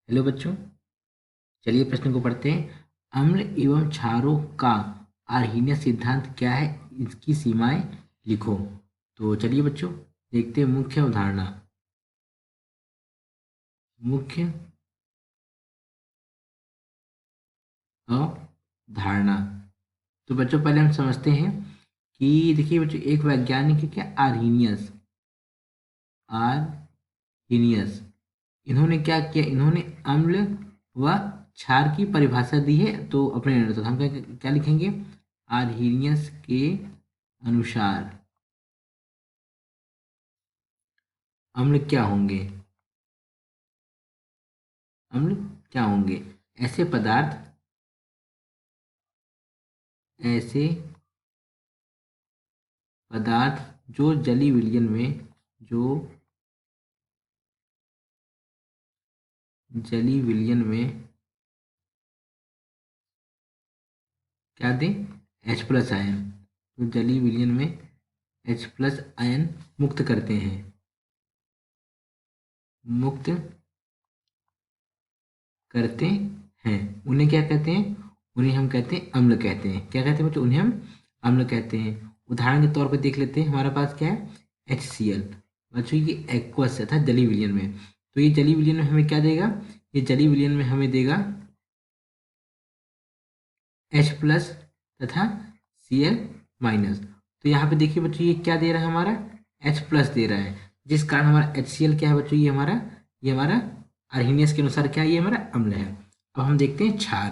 Hello बच्चों, चलिए प्रश्न को पढ़ते हैं। अम्ल एवं क्षारों का आर्हीय सिद्धांत क्या है? इसकी सीमाएं लिखो। तो चलिए बच्चों, देखते हैं मुख्य अवधारणा। मुख्य अवधारणा। तो बच्चों पहले हम समझते हैं कि देखिए बच्चों, एक वैज्ञानिक है क्या, आर्हीनियस। आर्हीनियस इन्होंने क्या किया, इन्होंने अम्ल व क्षार की परिभाषा दी है। तो अपने तो हम क्या क्या लिखेंगे, आर्हीनियस के अनुसार अम्ल क्या होंगे। अम्ल क्या होंगे? ऐसे पदार्थ, ऐसे पदार्थ जो जलीय विलयन में, जो जलीय विलयन में क्या दें, H प्लस आयन। तो जलीय विलयन में H प्लस आयन मुक्त करते हैं। मुक्त करते हैं उन्हें क्या कहते हैं? उन्हें हम कहते हैं अम्ल कहते हैं। क्या कहते हैं बच्चों? उन्हें हम अम्ल कहते हैं। उदाहरण के तौर पर देख लेते हैं, हमारे पास क्या है, HCl। बच्चों ये एक्वस था जलीय विलयन में। तो ये जलीय विलयन में हमें क्या देगा, ये जलीय विलयन में हमें देगा H प्लस तथा Cl माइनस। तो यहाँ पे देखिए बच्चों, ये क्या दे रहा है हमारा, H प्लस दे रहा है, जिस कारण हमारा HCl क्या है बच्चों, ये हमारा अर्हीनियस के अनुसार क्या है, ये हमारा अम्ल है। अब हम देखते हैं क्षार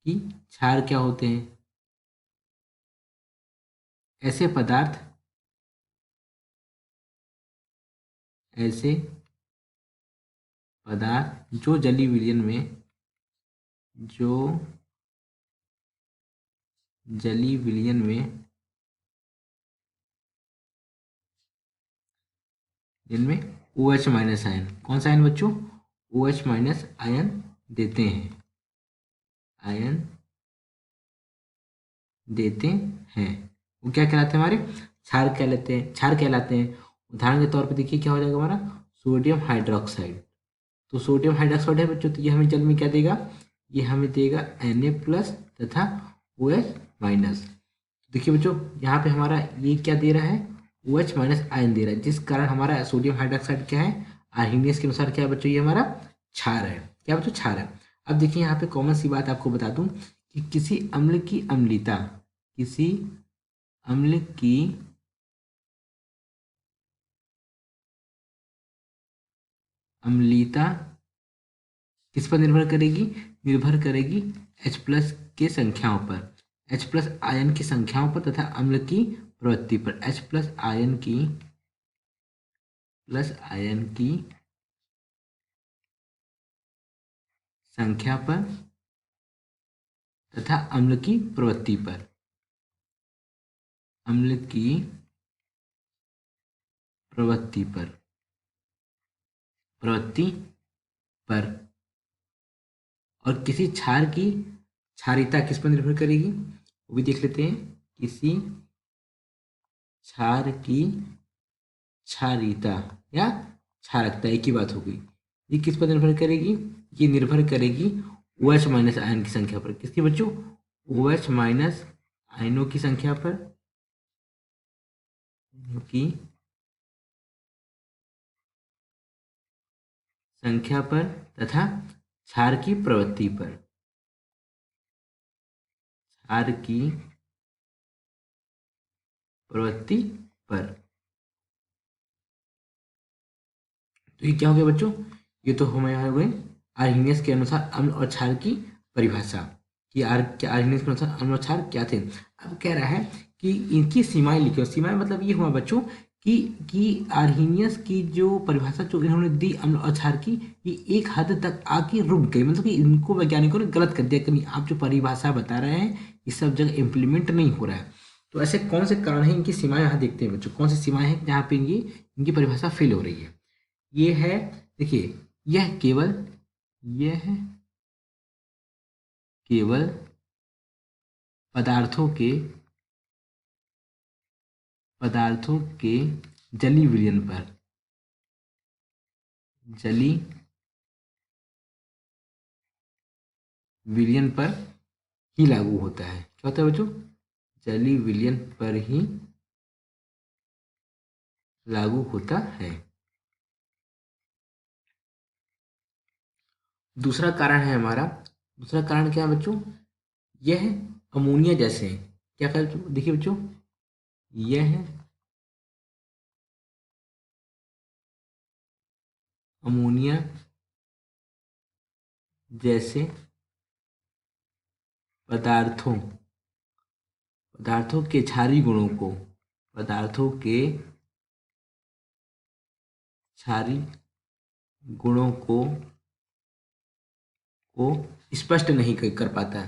कि क्षार क्या होते हैं। ऐसे पदार्थ, ऐसे पदार्थ जो जलीय विलयन में, जो जलीय विलयन में, जिनमें OH माइनस आयन, कौन सा आयन बच्चों, OH माइनस आयन देते हैं, आयन देते हैं, वो क्या कहलाते हैं, हमारे क्षार कहलाते हैं, क्षार कहलाते हैं। उदाहरण के तौर पर देखिए क्या हो जाएगा हमारा, सोडियम हाइड्रोक्साइड। तो सोडियम हाइड्रोक्साइड है बच्चों, तो ये हमें जल में क्या देगा, ये हमें देगा Na प्लस तथा OH माइनस। देखिए बच्चों, यहाँ पे हमारा ये क्या दे रहा है, OH माइनस आयन दे रहा है, जिस कारण हमारा सोडियम हाइड्रोक्साइड क्या है, आर्हीनियस के अनुसार क्या है बच्चों, ये हमारा क्षार है। क्या बच्चों, क्षार है। अब देखिए यहाँ पे कॉमन सी बात आपको बता दूं कि किसी अम्ल की अम्लता, किसी अम्ल की अम्लता किस पर निर्भर करेगी, निर्भर करेगी H प्लस के संख्याओं पर, H प्लस आयन की संख्याओं पर तथा अम्ल की प्रवृत्ति पर। H प्लस आयन की संख्या पर तथा अम्ल की प्रवृत्ति पर, अम्ल की प्रवृत्ति पर, प्रवृत्ति पर। और किसी क्षार की क्षारीयता किस पर निर्भर करेगी, वो भी देख लेते हैं। किसी क्षार की क्षारीयता या क्षारकता, एक ही बात हो गई। ये किस पर निर्भर करेगी, ये निर्भर करेगी OH माइनस आयन की संख्या पर। किसकी बच्चों, OH माइनस आयनों की संख्या पर, की संख्या पर तथा क्षार की प्रवृत्ति पर, क्षार की प्रवृत्ति पर। तो ये क्या हो गया बच्चों, ये तो हमारे हो गए आर्हीनियस के अनुसार अम्ल और क्षार की परिभाषा, कि आर्हीनियस के अनुसार अम्ल और क्षार क्या थे। अब कह रहा है कि इनकी सीमाएं लिखो। सीमाएं मतलब ये हुआ बच्चों कि आर्हीनियस की जो परिभाषा जो इन्होंने दी अम्ल और क्षार की, ये एक हद तक आके रुक गई, मतलब कि इनको वैज्ञानिकों ने गलत कर दिया कि आप जो परिभाषा बता रहे हैं ये सब जगह इम्प्लीमेंट नहीं हो रहा है। तो ऐसे कौन से कारण हैं, इनकी सीमाएं यहाँ देखते हैं बच्चों, कौन सी सीमाएं हैं जहाँ पे इनकी इनकी परिभाषा फेल हो रही है। ये है, देखिए, यह केवल, यह केवल पदार्थों के, पदार्थों के जलीय विलयन पर, जलीय विलयन पर ही लागू होता है। क्या होता है बच्चों? जलीय विलयन पर ही लागू होता है। दूसरा कारण है हमारा, दूसरा कारण क्या है बच्चों? यह अमोनिया जैसे, क्या कर देखिए बच्चों, यह अमोनिया जैसे पदार्थों पदार्थों के क्षारीय गुणों को, पदार्थों के क्षारीय गुणों को स्पष्ट नहीं कर पाता।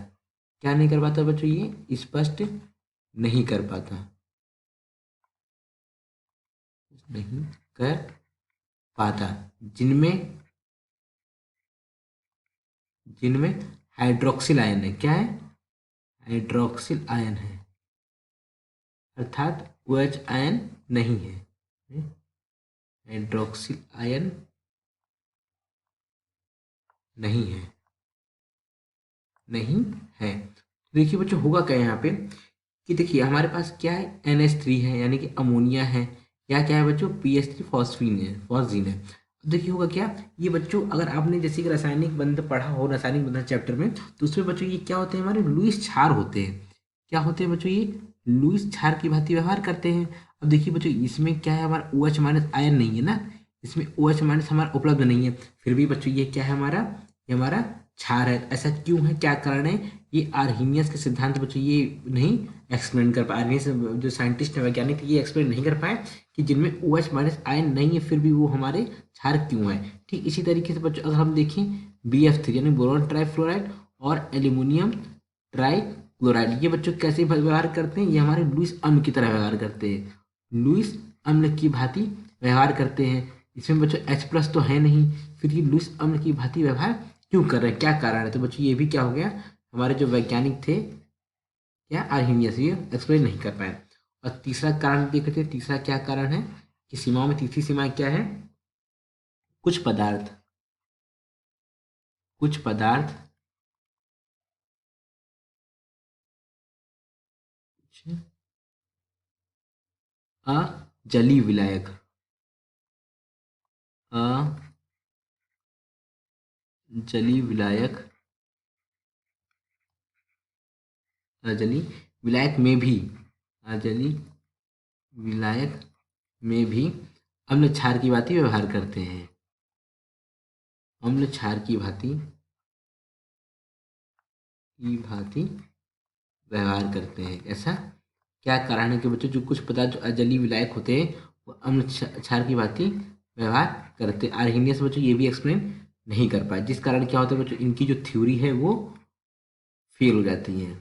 क्या नहीं कर पाता बच्चों? ये स्पष्ट नहीं कर पाता, नहीं कर पाता। जिनमें जिनमें हाइड्रोक्सिल आयन है। क्या है? हाइड्रोक्सिल आयन है, अर्थात OH आयन नहीं है। हाइड्रोक्सिल आयन नहीं है, नहीं है। देखिए बच्चों होगा क्या यहाँ पे कि देखिए हमारे पास क्या है, NH3 है यानी कि अमोनिया है, या क्या है बच्चों, PH3 फॉस्फीन है, फॉस्जीन है। अब देखिए होगा क्या, ये बच्चों अगर आपने जैसे कि रासायनिक बंधन पढ़ा हो, रासायनिक बंधन चैप्टर में, तो उसमें बच्चों ये क्या होते हैं, हमारे लुईस क्षार होते हैं। क्या होते हैं बच्चों? ये लुईस क्षार की भांति व्यवहार करते हैं। अब देखिए बच्चों इसमें क्या है, हमारा OH माइनस आयन नहीं है ना, इसमें OH माइनस हमारा उपलब्ध नहीं है, फिर भी बच्चों ये क्या है हमारा, ये हमारा क्षार है। ऐसा क्यों है, क्या कारण है? ये आर्हीनियस के सिद्धांत बच्चों ये नहीं एक्सप्लेन कर पाए, आर्हीनियस जो साइंटिस्ट है, वैज्ञानिक थे, ये एक्सप्लेन नहीं कर पाए कि जिनमें OH माइनस आयन नहीं है फिर भी वो हमारे क्षार क्यों है। ठीक इसी तरीके से बच्चों अगर हम देखें BF3 यानी बोरॉन ट्राइफ्लोराइड और एल्यूमिनियम ट्राइक्लोराइड, ये बच्चों कैसे व्यवहार करते हैं? ये हमारे लुईस अम्ल की तरह व्यवहार करते हैं, लुईस अम्ल की भांति व्यवहार करते हैं। इसमें बच्चों H+ तो है नहीं, फिर ये लुईस अम्ल की भांति व्यवहार क्यों कर रहे हैं, क्या कारण है? तो बच्चों ये भी क्या हो गया, हमारे जो वैज्ञानिक थे क्या आर्हीनियस, ये एक्सप्लेन नहीं कर पाए। और तीसरा कारण देखते हैं, तीसरा क्या कारण है कि सीमाओं में तीसरी सीमा क्या है, कुछ पदार्थ, कुछ पदार्थ अजलीय विलायक, अजलीय विलायक, अजलीय विलायक में भी, अजलीय विलायक में भी अम्ल क्षार की भांति व्यवहार करते हैं, अम्ल क्षार की भांति व्यवहार करते हैं। ऐसा क्या कारण है कि बच्चों जो कुछ पदार्थ जो अजलीय विलायक होते हैं वो अम्ल क्षार की भांति व्यवहार करते हैं? आर्हीनियस बच्चों ये भी एक्सप्लेन नहीं कर पाए, जिस कारण क्या होता है बच्चों, इनकी जो थ्योरी है वो फेल हो जाती है।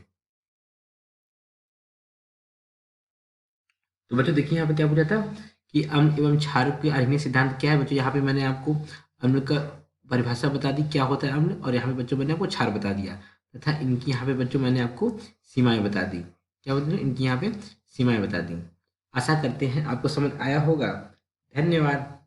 तो बच्चों देखिए यहाँ पे क्या पूछा था कि अम्ल एवं क्षार के आर्हीनियस सिद्धांत क्या है बच्चों। यहाँ पे मैंने आपको अम्ल का परिभाषा बता दी क्या होता है अम्ल, और यहाँ पे बच्चों मैंने आपको क्षार बता दिया, तथा इनकी यहाँ पे बच्चों मैंने आपको सीमाएं बता दी। क्या बच्चों? इनकी यहाँ पे सीमाएं बता दी। आशा करते हैं आपको समझ आया होगा। धन्यवाद।